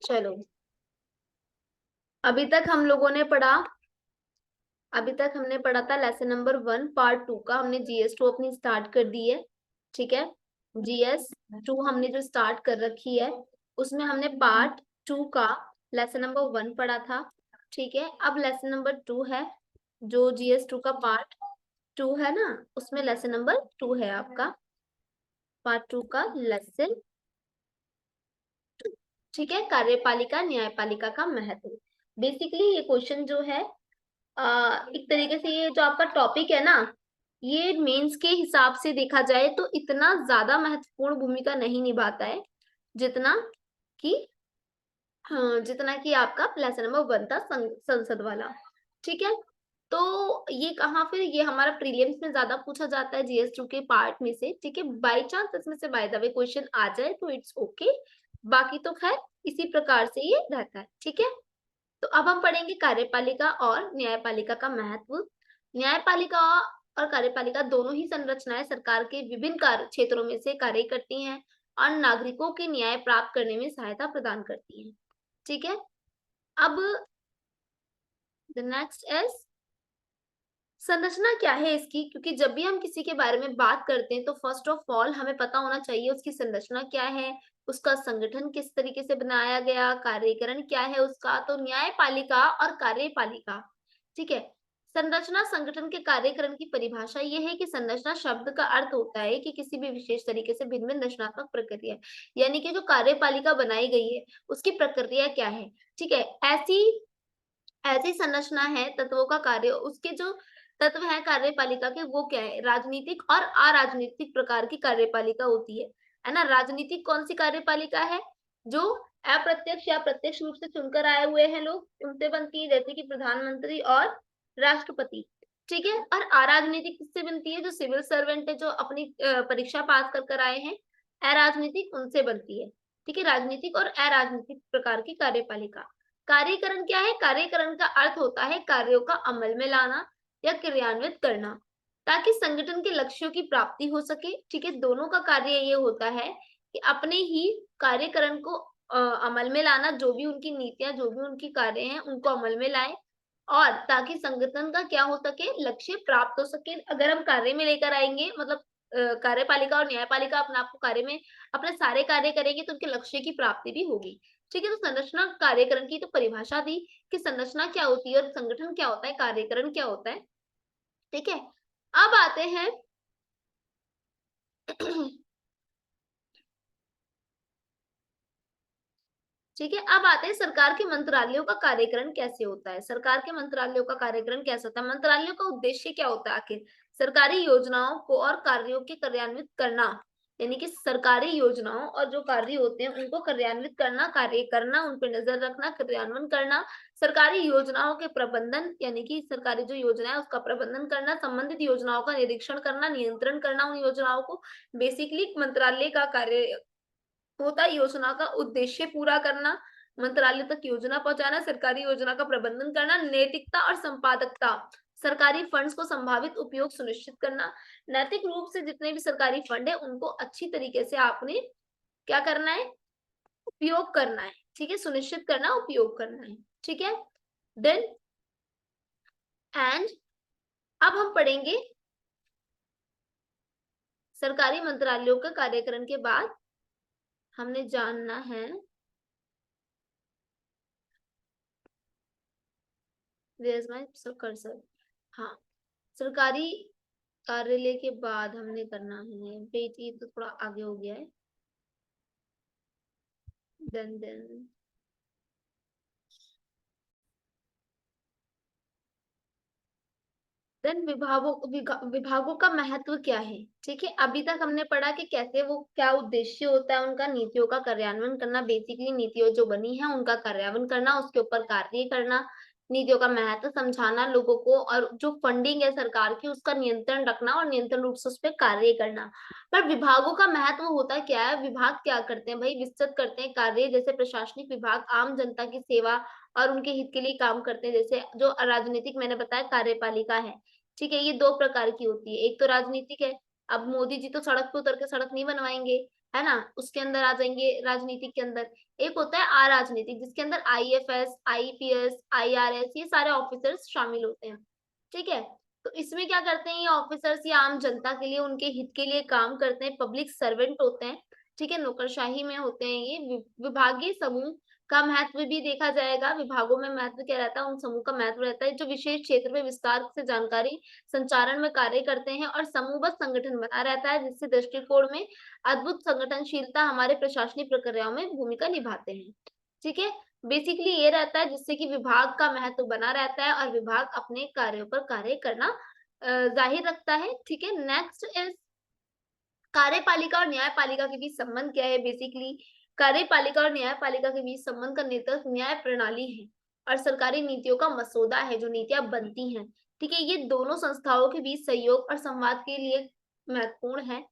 चलो, अभी तक हम लोगों ने पढ़ा अभी तक हमने पढ़ा था लेसन नंबर 1 पार्ट 2 का। हमने GS 2 अपनी स्टार्ट कर दी है। ठीक है, GS 2 हमने जो स्टार्ट कर रखी है उसमें हमने पार्ट 2 का लेसन नंबर 1 पढ़ा था। ठीक है, अब लेसन नंबर 2 है, जो GS 2 का पार्ट 2 है ना, उसमें लेसन नंबर 2 है आपका, पार्ट 2 का लेसन। ठीक है, कार्यपालिका न्यायपालिका का महत्व। बेसिकली ये क्वेश्चन जो है, एक तरीके से ये जो आपका टॉपिक है ना, ये मेंस के हिसाब से देखा जाए तो इतना ज्यादा महत्वपूर्ण भूमिका नहीं निभाता है जितना कि, हाँ, जितना कि आपका लेसन नंबर 1 था संसद वाला। ठीक है, तो ये कहाँ, फिर ये हमारा प्रीलिम्स में ज्यादा पूछा जाता है GS 2 के पार्ट में से। ठीक है, बाई चांस इसमें से बाय द वे क्वेश्चन आ जाए तो इट्स ओके, बाकी तो खैर इसी प्रकार से ये रहता है। ठीक है, तो अब हम पढ़ेंगे कार्यपालिका और न्यायपालिका का महत्व। न्यायपालिका और कार्यपालिका दोनों ही संरचनाएं सरकार के विभिन्न कार्य क्षेत्रों में से कार्य करती हैं और नागरिकों के न्याय प्राप्त करने में सहायता प्रदान करती हैं। ठीक है, अब द नेक्स्ट इज संरचना क्या है इसकी, क्योंकि जब भी हम किसी के बारे में बात करते हैं तो फर्स्ट ऑफ ऑल हमें पता होना चाहिए उसकी संरचना क्या है, उसका संगठन किस तरीके से बनाया गया, कार्यकरण क्या है उसका। तो न्यायपालिका और कार्यपालिका, ठीक है, संरचना संगठन के कार्यकरण की परिभाषा ये है कि संरचना शब्द का अर्थ होता है कि किसी भी विशेष तरीके से भिन्न भिन्न रचनात्मक प्रक्रिया, यानी कि जो कार्यपालिका बनाई गई है उसकी प्रक्रिया क्या है। ठीक है, ऐसी ऐसी संरचना है, तत्वों का कार्य, उसके जो तत्व है कार्यपालिका के वो क्या है, राजनीतिक और अराजनीतिक प्रकार की कार्यपालिका होती है ना। राजनीतिक कौन सी कार्यपालिका है, जो अप्रत्यक्ष या प्रत्यक्ष रूप से चुनकर आए हुए हैं लोग, उनसे बनती है, जैसे कि प्रधानमंत्री और राष्ट्रपति। ठीक है, और अराजनीतिक किससे बनती है, जो सिविल सर्वेंट है, जो अपनी परीक्षा पास कर कर आए हैं, अराजनीतिक उनसे बनती है। ठीक है, राजनीतिक और अराजनीतिक प्रकार की कार्यपालिका। कार्यकरण क्या है, कार्यकरण का अर्थ होता है कार्यों का अमल में लाना या क्रियान्वित करना ताकि संगठन के लक्ष्यों की प्राप्ति हो सके। ठीक है, दोनों का कार्य ये होता है कि अपने ही कार्यकरण को अमल में लाना, जो भी उनकी नीतियां, जो भी उनकी कार्य हैं उनको अमल में लाए, और ताकि संगठन का क्या हो सके, लक्ष्य प्राप्त हो सके। अगर हम कार्य में लेकर आएंगे, मतलब कार्यपालिका और न्यायपालिका अपने आप को कार्य में अपने सारे कार्य करेंगे तो उनके लक्ष्य की प्राप्ति भी होगी। ठीक है, तो संरचना कार्यकरण की तो परिभाषा दी कि संरचना क्या होती है और संगठन क्या होता है, कार्यकरण क्या होता है। ठीक है, अब आते हैं ठीक है, अब आते हैं सरकार के मंत्रालयों का कार्यकरण कैसे होता है। सरकार के मंत्रालयों का कार्यकरण कैसे होता है, मंत्रालयों का उद्देश्य क्या होता है आखिर, सरकारी योजनाओं को और कार्यों के कार्यान्वित करना, यानी कि सरकारी योजनाओं और जो कार्य होते हैं उनको कार्यान्वित करना, कार्य करना, उन पर नजर रखना, क्रियान्वयन करना, सरकारी योजनाओं के प्रबंधन, यानी कि सरकारी जो योजना है उसका प्रबंधन करना, संबंधित योजनाओं का निरीक्षण करना, नियंत्रण करना उन योजनाओं को। बेसिकली मंत्रालय का कार्य होता है योजना का उद्देश्य पूरा करना, मंत्रालय तक योजना पहुंचाना, सरकारी योजना का प्रबंधन करना, नैतिकता और संपादकता, सरकारी फंड्स को संभावित उपयोग सुनिश्चित करना। नैतिक रूप से जितने भी सरकारी फंड है उनको अच्छी तरीके से आपने क्या करना है, उपयोग करना है। ठीक है, सुनिश्चित करना, उपयोग करना है। ठीक है, देन एंड अब हम पढ़ेंगे सरकारी मंत्रालयों का कार्यकरण के बाद हमने जानना है, वेयर इज माय कर्सर, हाँ, सरकारी कार्यालय के बाद हमने करना है, वेट ये तो थोड़ा आगे हो गया है। देन विभागों का महत्व क्या है। ठीक है, अभी तक हमने पढ़ा कि कैसे वो क्या उद्देश्य होता है उनका, नीतियों का कार्यान्वयन करना, बेसिकली नीतियों जो बनी है उनका कार्यान्वयन करना, उसके ऊपर कार्य करना, नीतियों का महत्व समझाना लोगों को, और जो फंडिंग है सरकार की उसका नियंत्रण रखना और नियंत्रण रूप से उस पर कार्य करना। पर विभागों का महत्व होता क्या है, विभाग क्या करते हैं भाई, विस्तृत करते हैं कार्य, जैसे प्रशासनिक विभाग आम जनता की सेवा और उनके हित के लिए काम करते हैं, जैसे जो राजनीतिक मैंने बताया कार्यपालिका है। ठीक है, ये दो प्रकार की होती है, एक तो राजनीतिक है, अब मोदी जी तो सड़क पे उतर के सड़क नहीं बनवाएंगे, है ना, उसके अंदर आ जाएंगे राजनीति के अंदर। एक होता है अराजनीतिक, जिसके अंदर आईएफएस, आईपीएस, आईआरएस ये सारे ऑफिसर्स शामिल होते हैं। ठीक है, तो इसमें क्या करते हैं ये ऑफिसर्स, ये आम जनता के लिए, उनके हित के लिए काम करते हैं, पब्लिक सर्वेंट होते हैं। ठीक है, नौकरशाही में होते हैं ये। विभागीय समूह का महत्व भी देखा जाएगा। विभागों में महत्व क्या रहता है, उन समूह का महत्व रहता है जो विशेष क्षेत्र में विस्तार से जानकारी संचारण में कार्य करते हैं, और समूहबद्ध संगठन बना रहता है, जिससे दृष्टिकोण में अद्भुत संगठनशीलता हमारे प्रशासनिक प्रक्रियाओं में भूमिका निभाते हैं। ठीक है, बेसिकली ये रहता है जिससे कि विभाग का महत्व बना रहता है और विभाग अपने कार्यों पर कार्य करना जाहिर रखता है। ठीक है, नेक्स्ट इज कार्यपालिका और न्यायपालिका के बीच संबंध क्या है। बेसिकली कार्यपालिका और न्यायपालिका के बीच संबंध का नेतृत्व न्याय प्रणाली है और सरकारी नीतियों का मसौदा है, जो नीतियां बनती हैं। ठीक है, ये दोनों संस्थाओं के बीच सहयोग और संवाद के लिए महत्वपूर्ण है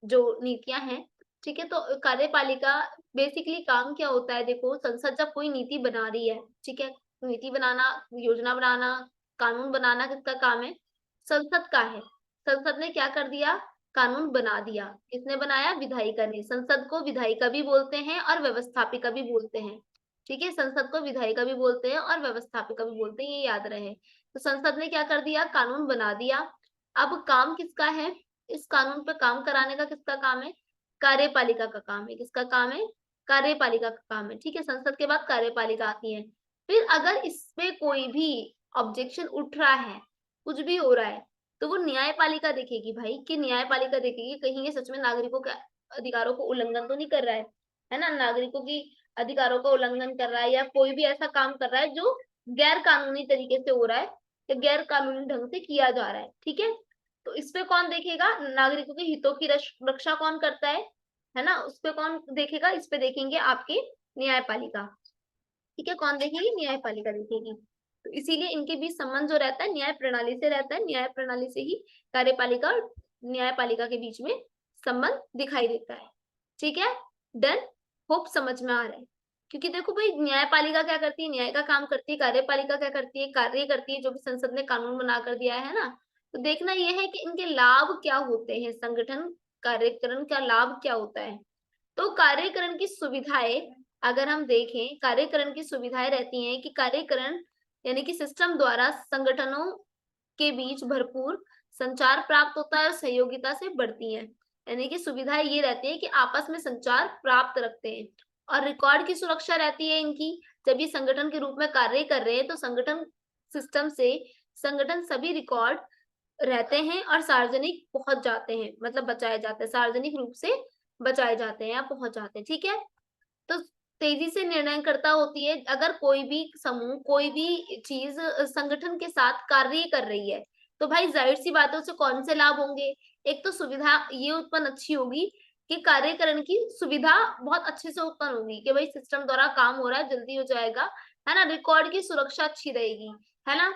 जो नीतियां हैं। ठीक है, तो कार्यपालिका बेसिकली काम क्या होता है, देखो संसद जब कोई नीति बना रही है, ठीक है, नीति बनाना, योजना बनाना, कानून बनाना किसका काम है, संसद का है। संसद ने क्या कर दिया, कानून बना दिया। किसने बनाया, विधायिका ने। संसद को विधायिका भी बोलते हैं और व्यवस्थापिका भी बोलते हैं। ठीक है, संसद को विधायिका भी बोलते हैं और व्यवस्थापिका भी बोलते हैं, ये याद रहे। तो संसद ने क्या कर दिया, कानून बना दिया। अब काम किसका है, इस कानून पे काम कराने का किसका काम है, कार्यपालिका का काम है। किसका काम है, कार्यपालिका का काम है। ठीक है, संसद के बाद कार्यपालिका आती है। फिर अगर इसमें कोई भी ऑब्जेक्शन उठ रहा है, कुछ भी हो रहा है, तो वो न्यायपालिका देखेगी भाई, कि न्यायपालिका देखेगी कहीं ये सच में नागरिकों के अधिकारों को उल्लंघन तो नहीं कर रहा है ना, नागरिकों की अधिकारों का उल्लंघन कर रहा है, या कोई भी ऐसा काम कर रहा है जो गैर कानूनी तरीके से हो रहा है या गैर कानूनी ढंग से किया जा रहा है। ठीक है, तो इस पे कौन देखेगा, नागरिकों के हितों की रक्षा कौन करता है ना, उस पे कौन देखेगा, इस पे देखेंगे आपकी न्यायपालिका। ठीक है, कौन देखेगी, न्यायपालिका देखेगी। तो इसीलिए इनके बीच संबंध जो रहता है न्याय प्रणाली से रहता है, न्याय प्रणाली से ही कार्यपालिका और न्यायपालिका के बीच में संबंध दिखाई देता है। ठीक है, डन, होप समझ में आ रहा है। क्योंकि देखो भाई, न्यायपालिका क्या करती है, न्याय का काम करती है, कार्यपालिका क्या करती है, कार्य करती है, जो भी संसद ने कानून बना कर दिया है ना। तो देखना यह है कि इनके लाभ क्या होते हैं, संगठन कार्यकरण का लाभ क्या होता है। तो कार्यकरण की सुविधाएं अगर हम देखें, कार्यकरण की सुविधाएं रहती हैं कि कार्यकरण यानी कि सिस्टम द्वारा संगठनों के बीच भरपूर संचार प्राप्त होता है और सहयोगिता से बढ़ती है। यानी कि सुविधाएं ये रहती है कि आपस में संचार प्राप्त रखते हैं, और रिकॉर्ड की सुरक्षा रहती है इनकी। जब ये संगठन के रूप में कार्य कर रहे हैं तो संगठन सिस्टम से संगठन सभी रिकॉर्ड रहते हैं और सार्वजनिक पहुंच जाते हैं, मतलब बचाए जाते हैं, सार्वजनिक रूप से बचाए जाते हैं या पहुंच जाते हैं। ठीक है, तो तेजी से निर्णयकर्ता होती है। अगर कोई भी समूह, कोई भी चीज संगठन के साथ कार्य कर रही है, तो भाई जाहिर सी बात है उसे कौन से लाभ होंगे। एक तो सुविधा ये उत्पन्न अच्छी होगी कि कार्यकरण की सुविधा बहुत अच्छे से उत्पन्न होगी, कि भाई सिस्टम द्वारा काम हो रहा है, जल्दी हो जाएगा, है ना। रिकॉर्ड की सुरक्षा अच्छी रहेगी, है ना।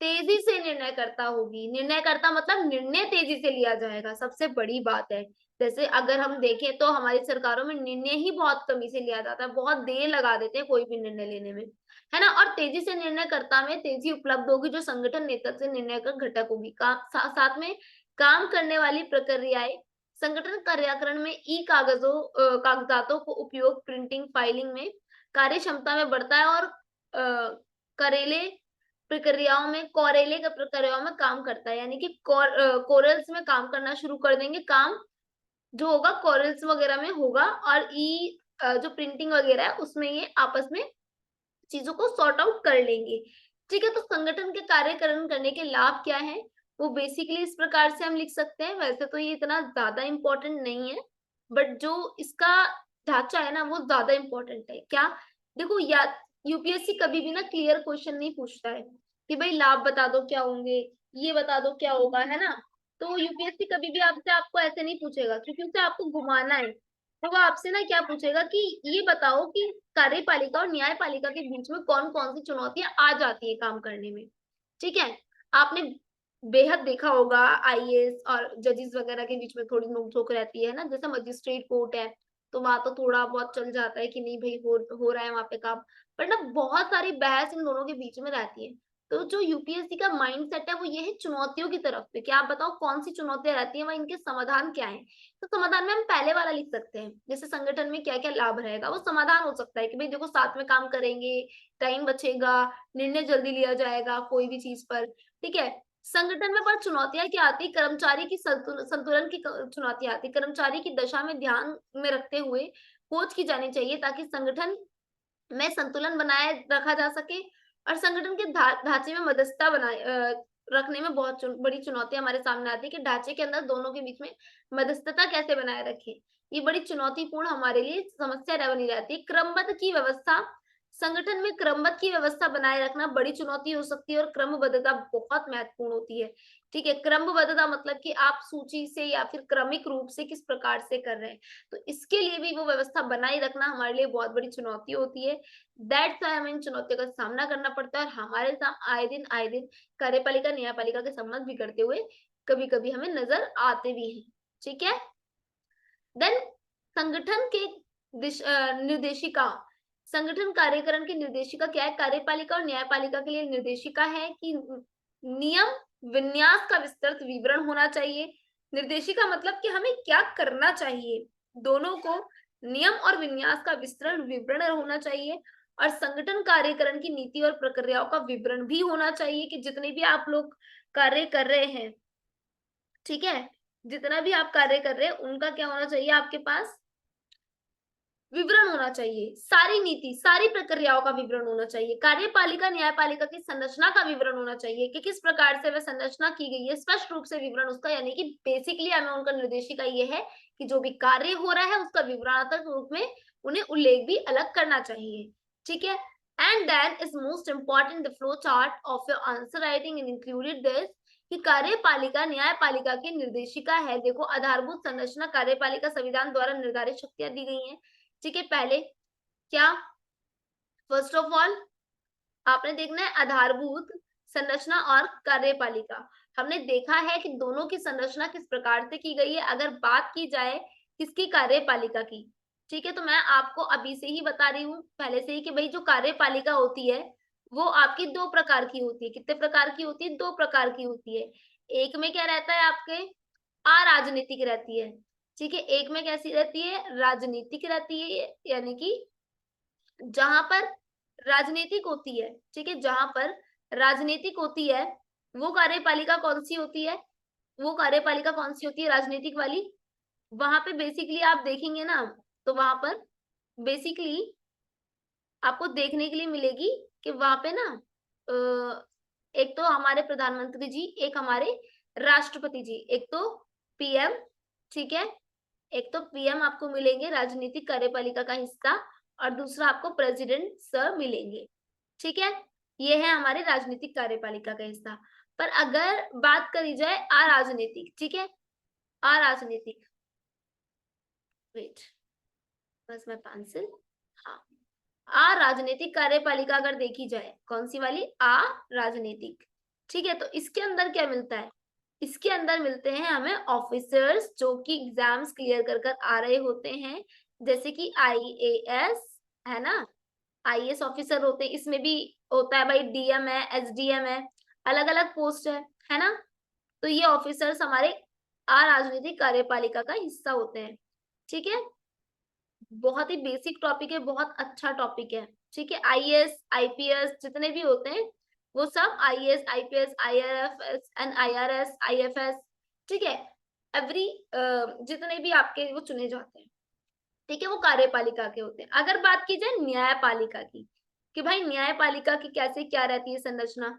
तेजी से निर्णयकर्ता होगी, निर्णयकर्ता मतलब निर्णय तेजी से लिया जाएगा, सबसे बड़ी बात है। जैसे अगर हम देखें तो हमारी सरकारों में निर्णय ही बहुत कमी से लिया जाता है, बहुत देर लगा देते हैं कोई भी निर्णय लेने में, है ना। और तेजी से निर्णयकर्ता में तेजी उपलब्ध होगी, जो संगठन नेतृत्व से निर्णय का घटक होगी। साथ में काम करने वाली प्रक्रियाएं, संगठन कार्याकरण में ई कागजातों को उपयोग प्रिंटिंग फाइलिंग में कार्य क्षमता में बढ़ता है, और करेले प्रक्रियाओं में, कोरेले के प्रक्रियाओं में काम करता है। यानी कि कोरल्स में काम करना शुरू कर देंगे, काम जो होगा कोरल्स वगैरह में होगा, और जो प्रिंटिंग वगैरह है उसमें ये आपस में चीजों को सॉर्ट आउट कर लेंगे। ठीक है, तो संगठन के कार्यकरण करने के लाभ क्या है, वो बेसिकली इस प्रकार से हम लिख सकते हैं। वैसे तो ये इतना ज्यादा इम्पोर्टेंट नहीं है, बट जो इसका ढांचा है ना वो ज्यादा इम्पोर्टेंट है। क्या, देखो या यूपीएससी कभी भी ना क्लियर क्वेश्चन नहीं पूछता है कि भाई लाभ बता दो क्या होंगे, ये बता दो क्या होगा, है ना। तो यूपीएससी कभी भी आपसे आपको ऐसे नहीं पूछेगा, क्योंकि उसे आपको घुमाना है। तो वो आपसे ना क्या पूछेगा कि ये बताओ कि कार्यपालिका और न्यायपालिका के बीच में कौन कौन सी चुनौतियां आ जाती है काम करने में। ठीक है, आपने बेहद देखा होगा आईएएस और जजेस वगैरह के बीच में थोड़ी नोकझोंक रहती है ना, जैसे मजिस्ट्रेट कोर्ट है, तो वहां तो थोड़ा बहुत चल जाता है कि नहीं भाई हो रहा है वहां पे काम, पर ना बहुत सारी बहस इन दोनों के बीच में रहती है। तो जो यूपीएससी का माइंडसेट है वो ये है चुनौतियों की तरफ पे, कि आप बताओ कौन सी चुनौतियां रहती हैं, वह इनके समाधान क्या है। तो समाधान में हम पहले वाला लिख सकते हैं, जैसे संगठन में क्या क्या लाभ रहेगा, वो समाधान हो सकता है कि भाई देखो साथ में काम करेंगे, टाइम बचेगा, निर्णय जल्दी लिया जाएगा कोई भी चीज पर, ठीक है। संगठन में पर चुनौतियां क्या आती, कर्मचारी की संतुलन की चुनौतियां आती, कर्मचारी की दशा में ध्यान में रखते हुए खोज की जानी चाहिए ताकि संगठन में संतुलन बनाए रखा जा सके, और संगठन के ढांचे में मध्यस्थता बनाए रखने में बहुत बड़ी चुनौती हमारे सामने आती है कि ढांचे के अंदर दोनों के बीच में मध्यस्थता कैसे बनाए रखें। ये बड़ी चुनौतीपूर्ण हमारे लिए समस्या बनी रहती है। क्रमबद्ध की व्यवस्था, संगठन में क्रमबद्ध की व्यवस्था बनाए रखना बड़ी चुनौती हो सकती है, और क्रमबद्धता बहुत महत्वपूर्ण होती है। ठीक है, क्रमबद्धता मतलब कि आप सूची से या फिर क्रमिक रूप से किस प्रकार से कर रहे हैं, तो इसके लिए भी वो व्यवस्था बनाए रखना हमारे लिए बहुत बड़ी चुनौती होती है। दैट्स व्हाई हमें इन चुनौतियों का सामना करना पड़ता है, और हमारे साथ आए दिन कार्यपालिका न्यायपालिका के संबंध बिगड़ते हुए कभी कभी हमें नजर आते भी हैं। ठीक है, देन संगठन के निर्देशिका, संगठन कार्यकरण की निर्देशिका क्या है, कार्यपालिका और न्यायपालिका के लिए निर्देशिका है कि नियम विन्यास का विस्तृत विवरण होना चाहिए। निर्देशिका मतलब कि हमें क्या करना चाहिए, दोनों को नियम और विन्यास का विस्तृत विवरण होना चाहिए, और संगठन कार्यकरण की नीति और प्रक्रियाओं का विवरण भी होना चाहिए कि जितने भी आप लोग कार्य कर रहे हैं, ठीक है, जितना भी आप कार्य कर रहे हैं उनका क्या होना चाहिए, आपके पास विवरण होना चाहिए, सारी नीति सारी प्रक्रियाओं का विवरण होना चाहिए, कार्यपालिका न्यायपालिका की संरचना का विवरण होना चाहिए कि किस प्रकार से वह संरचना की गई है, स्पष्ट रूप से विवरण उसका, यानी कि बेसिकली हमें उनका निर्देशिका ये है कि जो भी कार्य हो रहा है उसका विवरणात्मक रूप में उन्हें उल्लेख भी अलग करना चाहिए। ठीक है, and then is most important the flow chart of your answer writing and included this कि कार्यपालिका न्यायपालिका की निर्देशिका है। देखो आधारभूत संरचना, कार्यपालिका संविधान द्वारा निर्धारित शक्तियां दी गई हैं। ठीक है, पहले क्या, फर्स्ट ऑफ ऑल आपने देखना है आधारभूत संरचना और कार्यपालिका। हमने देखा है कि दोनों की संरचना किस प्रकार से की गई है। अगर बात की जाए किसकी, कार्यपालिका की, ठीक है, तो मैं आपको अभी से ही बता रही हूँ पहले से ही कि भाई जो कार्यपालिका होती है वो आपकी दो प्रकार की होती है। कितने प्रकार की होती है, दो प्रकार की होती है। एक में क्या रहता है आपके, अराजनीतिक रहती है। ठीक है, एक में कैसी रहती है, राजनीतिक रहती है, यानी कि जहां पर राजनीतिक होती है। ठीक है, जहां पर राजनीतिक होती है वो कार्यपालिका कौन सी होती है, वो कार्यपालिका कौन सी होती है, राजनीतिक वाली। वहां पे बेसिकली आप देखेंगे ना, तो वहां पर बेसिकली आपको देखने के लिए मिलेगी कि वहां पे ना एक तो हमारे प्रधानमंत्री जी, एक हमारे राष्ट्रपति जी, एक तो पीएम, ठीक है, एक तो पीएम आपको मिलेंगे राजनीतिक कार्यपालिका का हिस्सा, और दूसरा आपको प्रेसिडेंट सर मिलेंगे। ठीक है, ये है हमारे राजनीतिक कार्यपालिका का हिस्सा। पर अगर बात करी जाए अराजनीतिक, ठीक है, अराजनीतिक, वेट, बस मैं पेंसिल, हाँ, अराजनीतिक कार्यपालिका अगर देखी जाए, कौन सी वाली, अराजनीतिक। ठीक है, तो इसके अंदर क्या मिलता है, इसके अंदर मिलते हैं हमें ऑफिसर्स जो कि एग्जाम्स क्लियर कर कर आ रहे होते हैं, जैसे कि आईएएस, है ना, आईएएस ऑफिसर होते हैं, इसमें भी होता है भाई डीएम है, एसडीएम है, अलग अलग पोस्ट है ना। तो ये ऑफिसर्स हमारे अराजनीतिक कार्यपालिका का हिस्सा होते हैं। ठीक है, बहुत ही बेसिक टॉपिक है, बहुत अच्छा टॉपिक है। ठीक है, आईएएस आईपीएस जितने भी होते हैं वो सब IAS IPS IRF and IRS IFS, ठीक है, एवरी जितने भी आपके वो चुने जाते हैं, ठीक है, वो कार्यपालिका के होते हैं। अगर बात की जाए न्यायपालिका की कि भाई न्यायपालिका की कैसे क्या रहती है संरचना,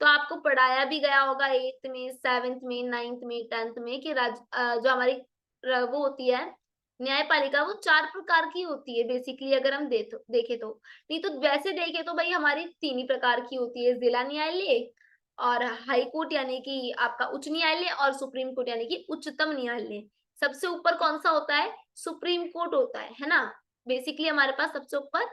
तो आपको पढ़ाया भी गया होगा 8th में, 7th में, 9th में, 10th में कि जो हमारी वो होती है न्यायपालिका, वो 4 प्रकार की होती है बेसिकली। अगर हम देखें तो, नहीं तो वैसे देखें तो भाई हमारी 3 ही प्रकार की होती है, जिला न्यायालय और हाई कोर्ट यानी कि आपका उच्च न्यायालय, और सुप्रीम कोर्ट यानी कि उच्चतम न्यायालय। सबसे ऊपर कौन सा होता है, सुप्रीम कोर्ट होता है ना। बेसिकली हमारे पास सबसे ऊपर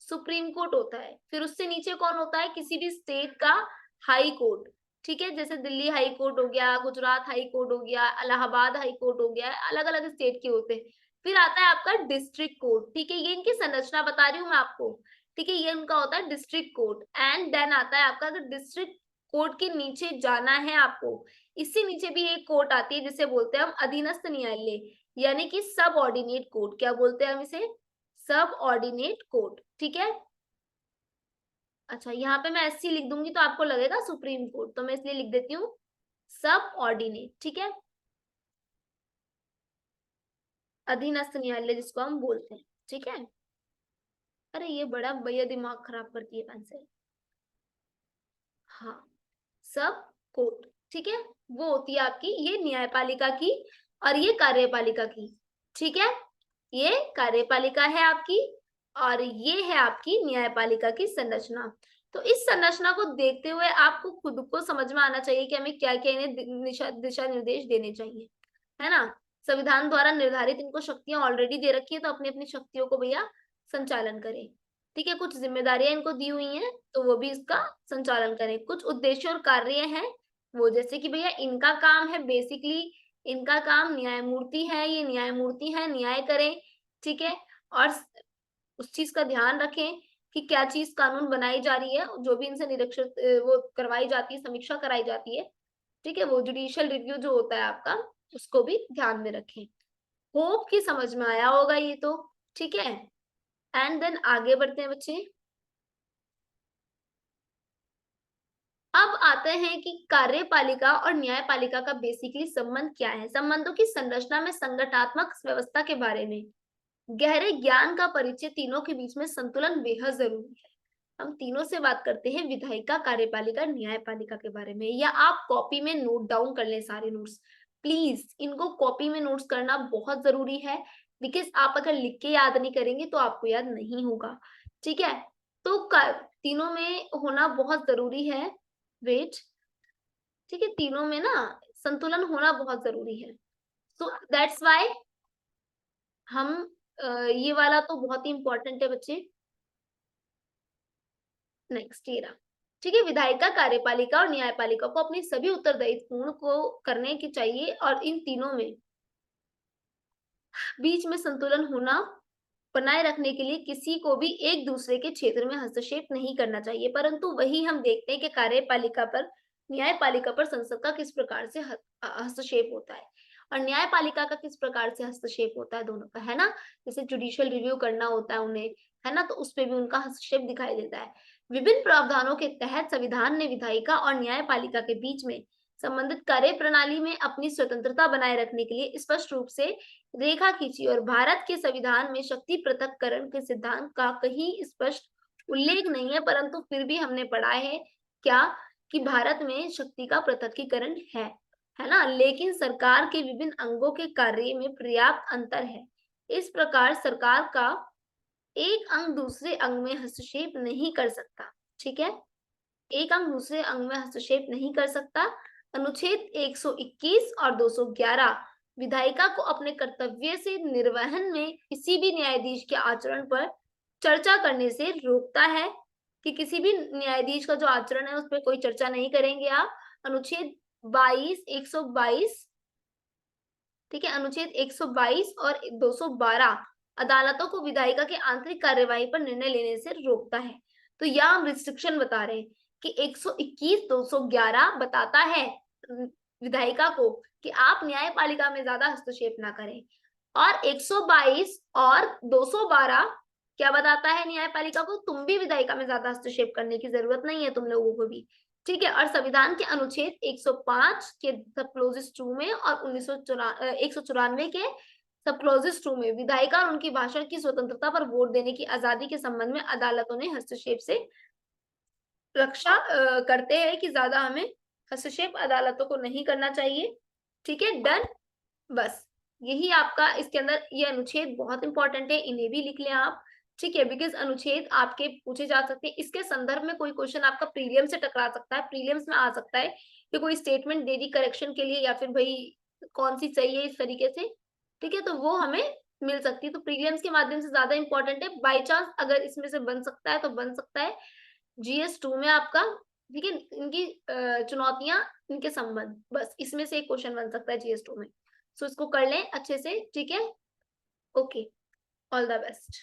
सुप्रीम कोर्ट होता है, फिर उससे नीचे कौन होता है, किसी भी स्टेट का हाई कोर्ट। ठीक है, जैसे दिल्ली हाई कोर्ट हो गया, गुजरात हाई कोर्ट हो गया, इलाहाबाद हाई कोर्ट हो गया, अलग अलग स्टेट के होते हैं। फिर आता है आपका डिस्ट्रिक्ट कोर्ट, ठीक है, ये इनकी संरचना बता रही हूँ मैं आपको। ठीक है, ये उनका होता है डिस्ट्रिक्ट कोर्ट, एंड देन आता है आपका, अगर डिस्ट्रिक्ट कोर्ट के नीचे जाना है आपको। इससे नीचे भी एक कोर्ट आती है जिसे बोलते हैं हम अधीनस्थ न्यायालय, यानी कि सब ऑर्डिनेट कोर्ट। क्या बोलते हैं हम इसे? सब ऑर्डिनेट कोर्ट। ठीक है। अच्छा, यहाँ पे मैं एससी लिख दूंगी तो आपको लगेगा सुप्रीम कोर्ट, तो मैं इसलिए लिख देती हूँ सब ऑर्डिनेट। ठीक है, अधीनस्थ न्यायालय जिसको हम बोलते हैं। ठीक है। अरे ये बड़ा भैया दिमाग खराब करती है पेंसिल। हाँ, सब कोर्ट। ठीक है, वो होती है आपकी ये न्यायपालिका की और ये कार्यपालिका की। ठीक है, ये कार्यपालिका है आपकी और ये है आपकी न्यायपालिका की संरचना। तो इस संरचना को देखते हुए आपको खुद को समझ में आना चाहिए कि हमें क्या क्या इन्हें दिशा निर्देश देने चाहिए, है ना। संविधान द्वारा निर्धारित इनको शक्तियां ऑलरेडी दे रखी है, तो अपनी अपनी शक्तियों को भैया संचालन करें। ठीक है, कुछ जिम्मेदारियां इनको दी हुई हैं तो वो भी इसका संचालन करें। कुछ उद्देश्य और कार्य हैं वो, जैसे कि भैया इनका काम है बेसिकली, इनका काम न्यायमूर्ति है, ये न्यायमूर्ति है, न्याय करें। ठीक है, और उस चीज का ध्यान रखें कि क्या चीज कानून बनाई जा रही है, जो भी इनसे निरीक्षण वो करवाई जाती है, समीक्षा कराई जाती है। ठीक है, वो जुडिशियल रिव्यू जो होता है आपका, उसको भी ध्यान में रखें। होप कि समझ में आया होगा ये तो। ठीक है, एंड देन आगे बढ़ते हैं बच्चे। अब आते हैं कि कार्यपालिका और न्यायपालिका का बेसिकली संबंध क्या है। संबंधों की संरचना में संगठनात्मक व्यवस्था के बारे में गहरे ज्ञान का परिचय, तीनों के बीच में संतुलन बेहद जरूरी है। हम तीनों से बात करते हैं, विधायिका, कार्यपालिका, न्यायपालिका के बारे में, या आप कॉपी में नोट डाउन कर लें सारे नोट्स। प्लीज इनको कॉपी में नोट्स करना बहुत जरूरी है, बिकॉज आप अगर लिख के याद नहीं करेंगे तो आपको याद नहीं होगा। ठीक है, तो तीनों में होना बहुत जरूरी है। वेट, ठीक है, तीनों में ना संतुलन होना बहुत जरूरी है। सो दैट्स वाई हम ये वाला तो बहुत ही इंपॉर्टेंट है बच्चे। नेक्स्ट ये रहा। ठीक है, विधायिका, कार्यपालिका और न्यायपालिका को अपनी सभी उत्तरदायित्वपूर्ण को करने की चाहिए और इन तीनों में बीच में संतुलन होना बनाए रखने के लिए किसी को भी एक दूसरे के क्षेत्र में हस्तक्षेप नहीं करना चाहिए। परंतु वही हम देखते हैं कि कार्यपालिका पर, न्यायपालिका पर संसद का किस प्रकार से हस्तक्षेप होता है और न्यायपालिका का किस प्रकार से हस्तक्षेप होता है, दोनों का, है ना। जैसे जुडिशियल रिव्यू करना होता है उन्हें, है ना, तो उस पर भी उनका हस्तक्षेप दिखाई देता है। विभिन्न प्रावधानों के तहत संविधान ने विधायिका और न्यायपालिका के बीच में संबंधित कार्य प्रणाली में अपनी स्वतंत्रता बनाए रखने के लिए स्पष्ट रूप से रेखा खींची और भारत के संविधान में शक्ति पृथक्करण के सिद्धांत का कहीं स्पष्ट उल्लेख नहीं है, परंतु फिर भी हमने पढ़ा है क्या, कि भारत में शक्ति का पृथक्कीकरण है ना, लेकिन सरकार के विभिन्न अंगों के कार्य में पर्याप्त अंतर है। इस प्रकार सरकार का एक अंग दूसरे अंग में हस्तक्षेप नहीं कर सकता। ठीक है, एक अंग दूसरे अंग में हस्तक्षेप नहीं कर सकता। अनुच्छेद 121 और 211 विधायिका को अपने कर्तव्य से निर्वहन में किसी भी न्यायाधीश के आचरण पर चर्चा करने से रोकता है, कि किसी भी न्यायाधीश का जो आचरण है उस पर कोई चर्चा नहीं करेंगे आप। अनुच्छेद 22, 122, ठीक है, अनुच्छेद 122 और 212 अदालतों को विधायिका के आंतरिक कार्यवाही पर निर्णय लेने से रोकता है। तो यहाँ हम रिस्ट्रिक्शन बता रहे हैं कि 121, 211 बताता है विधायिका को कि आप न्यायपालिका में ज्यादा हस्तक्षेप ना करें, और 122 और 212 क्या बताता है न्यायपालिका को, तुम भी विधायिका में ज्यादा हस्तक्षेप करने की जरूरत नहीं है तुम लोगों को भी। ठीक है, और संविधान के अनुच्छेद 105 के सब क्लोजेस 2 में और 194 के सब क्लोजेस 2 में विधायिका और उनकी भाषण की स्वतंत्रता पर वोट देने की आजादी के संबंध में अदालतों ने हस्तक्षेप से रक्षा करते हैं कि ज्यादा हमें हस्तक्षेप अदालतों को नहीं करना चाहिए। ठीक है, डन। बस यही आपका इसके अंदर ये अनुच्छेद बहुत इंपॉर्टेंट है, इन्हें भी लिख लें आप। ठीक है, बिकॉज अनुच्छेद आपके पूछे जा सकते हैं, इसके संदर्भ में कोई क्वेश्चन आपका प्रीलियम से टकरा सकता है, प्रीलियम्स में आ सकता है कि कोई स्टेटमेंट दे दी करेक्शन के लिए, या फिर भाई कौन सी सही है इस तरीके से। ठीक है, तो वो हमें मिल सकती है, तो प्रीलियम्स के माध्यम से ज्यादा इंपॉर्टेंट है। बाई चांस अगर इसमें से बन सकता है तो बन सकता है GS2 में आपका। ठीक है, इनकी चुनौतियां, इनके संबंध, बस इसमें से एक क्वेश्चन बन सकता है GS2 में। सो इसको कर लें अच्छे से। ठीक है, ओके, ऑल द बेस्ट।